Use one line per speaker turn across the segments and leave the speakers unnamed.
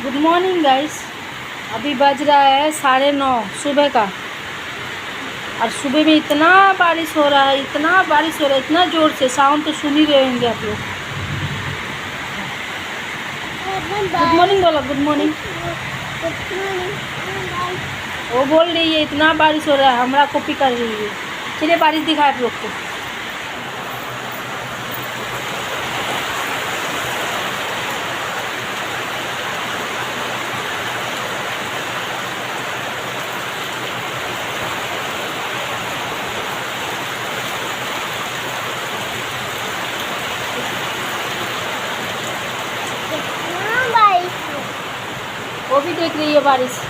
Good morning guys. अभी बज रहा है 9:30 सुबह का। और सुबह में इतना बारिश हो रहा है, इतना बारिश हो रहा है, इतना ज़ोर से। साउंड तो सुन ही रहे होंगे आप लोग। गुड मॉर्निंग बोलो, गुड मॉर्निंग। वो बोल रही है इतना बारिश हो रहा है, हमारा कॉपी कर रही है। चलिए बारिश दिखाए आप लोग को। वो भी देख रही है बारिश।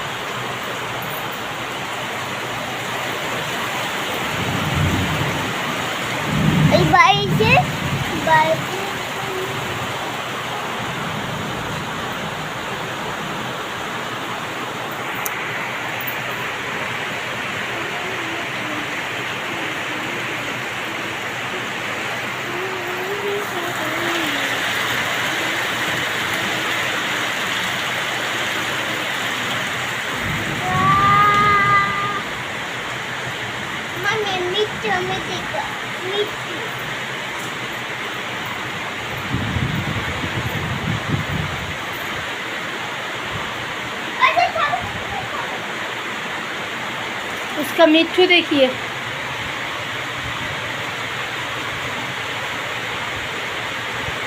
उसका मिट्ठू देखिए।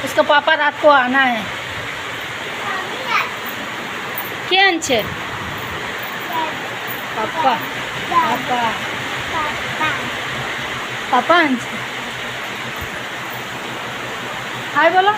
उसका पापा रात को आना है। क्या अंचे पापा पापा पापा अंचे हाय बोलो।